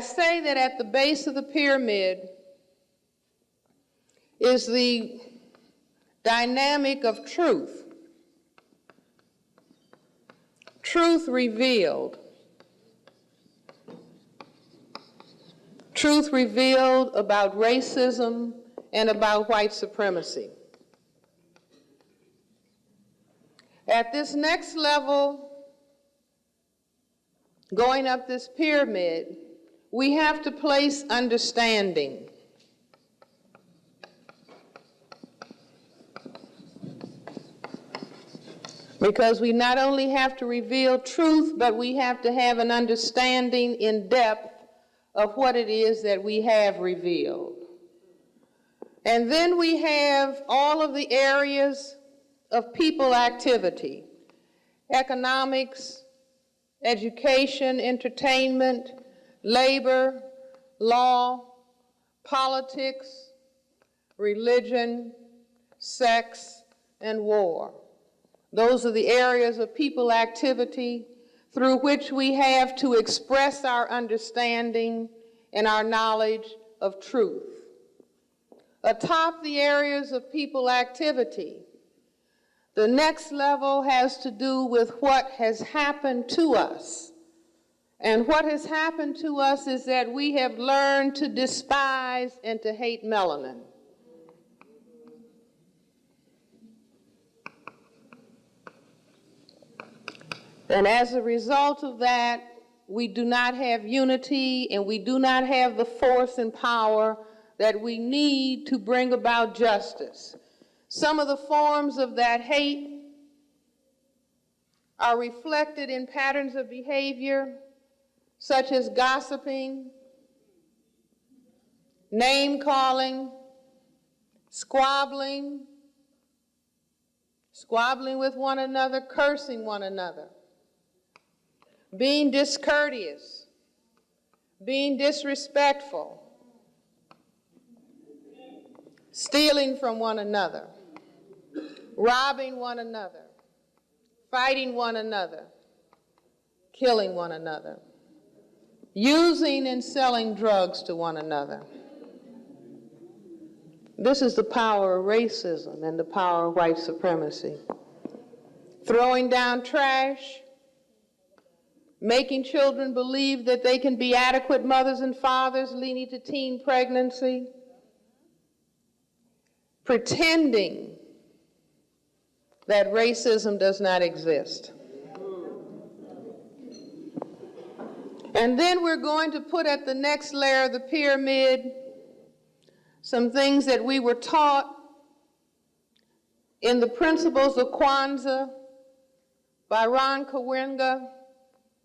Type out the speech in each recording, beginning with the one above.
I say that at the base of the pyramid is the dynamic of truth. Truth revealed. Truth revealed about racism and about white supremacy. At this next level, going up this pyramid, we have to place understanding. Because we not only have to reveal truth, but we have to have an understanding in depth of what it is that we have revealed. And then we have all of the areas of people activity: economics, education, entertainment, labor, law, politics, religion, sex, and war. Those are the areas of people activity through which we have to express our understanding and our knowledge of truth. Atop the areas of people activity, the next level has to do with what has happened to us. And what has happened to us is that we have learned to despise and to hate melanin. And as a result of that, we do not have unity and we do not have the force and power that we need to bring about justice. Some of the forms of that hate are reflected in patterns of behavior such as gossiping, name-calling, squabbling with one another, cursing one another, being discourteous, being disrespectful, stealing from one another, robbing one another, fighting one another, killing one another, using and selling drugs to one another. This is the power of racism and the power of white supremacy. Throwing down trash, making children believe that they can be adequate mothers and fathers, leading to teen pregnancy, pretending that racism does not exist. And then we're going to put at the next layer of the pyramid some things that we were taught in the Principles of Kwanzaa by Ron Kawenga,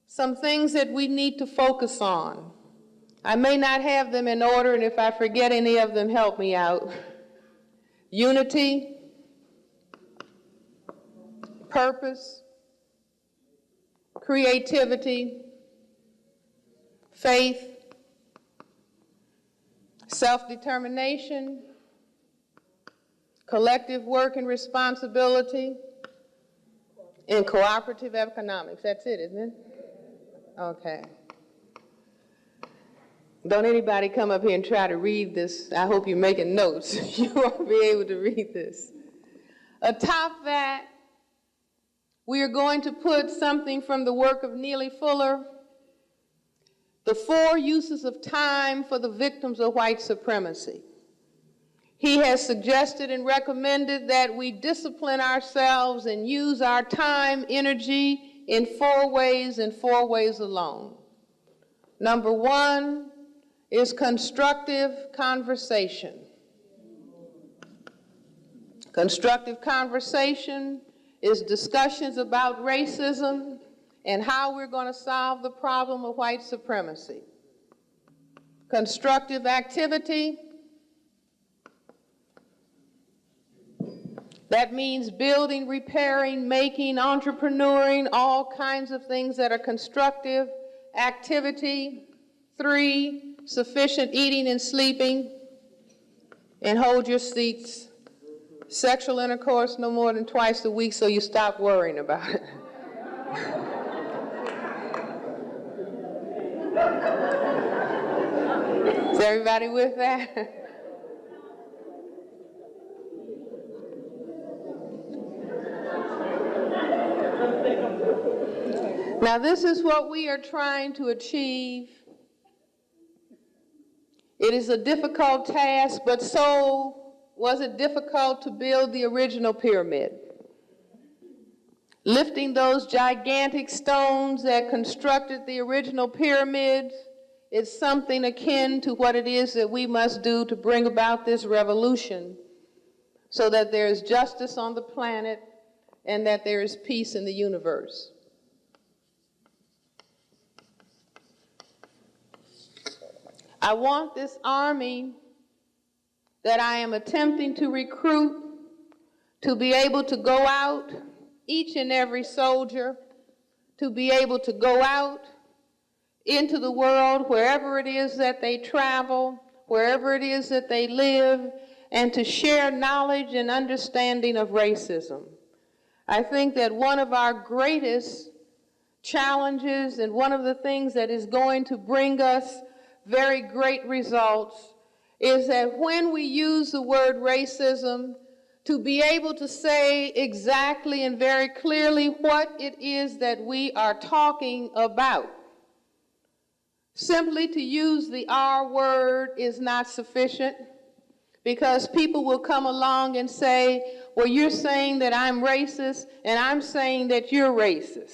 some things that we need to focus on. I may not have them in order, and if I forget any of them, help me out. Unity, purpose, creativity, faith, self-determination, collective work and responsibility, and cooperative economics. That's it, isn't it? Okay. Don't anybody come up here and try to read this. I hope you're making notes. You won't be able to read this. Atop that, we are going to put something from the work of Neely Fuller, the 4 uses of time for the victims of white supremacy. He has suggested and recommended that we discipline ourselves and use our time, energy in 4 ways and 4 ways alone. Number 1 is constructive conversation. Constructive conversation is discussions about racism and how we're going to solve the problem of white supremacy. Constructive activity, that means building, repairing, making, entrepreneuring, all kinds of things that are constructive activity. 3, sufficient eating and sleeping, and hold your seats. Sexual intercourse no more than twice a week so you stop worrying about it. everybody with that? Now, this is what we are trying to achieve. It is a difficult task, but so was it difficult to build the original pyramid. Lifting those gigantic stones that constructed the original pyramid is something akin to what it is that we must do to bring about this revolution so that there is justice on the planet and that there is peace in the universe. I want this army that I am attempting to recruit to be able to go out, each and every soldier, to be able to go out into the world, wherever it is that they travel, wherever it is that they live, and to share knowledge and understanding of racism. I think that one of our greatest challenges and one of the things that is going to bring us very great results is that when we use the word racism, to be able to say exactly and very clearly what it is that we are talking about. Simply to use the R word is not sufficient, because people will come along and say, well, you're saying that I'm racist, and I'm saying that you're racist.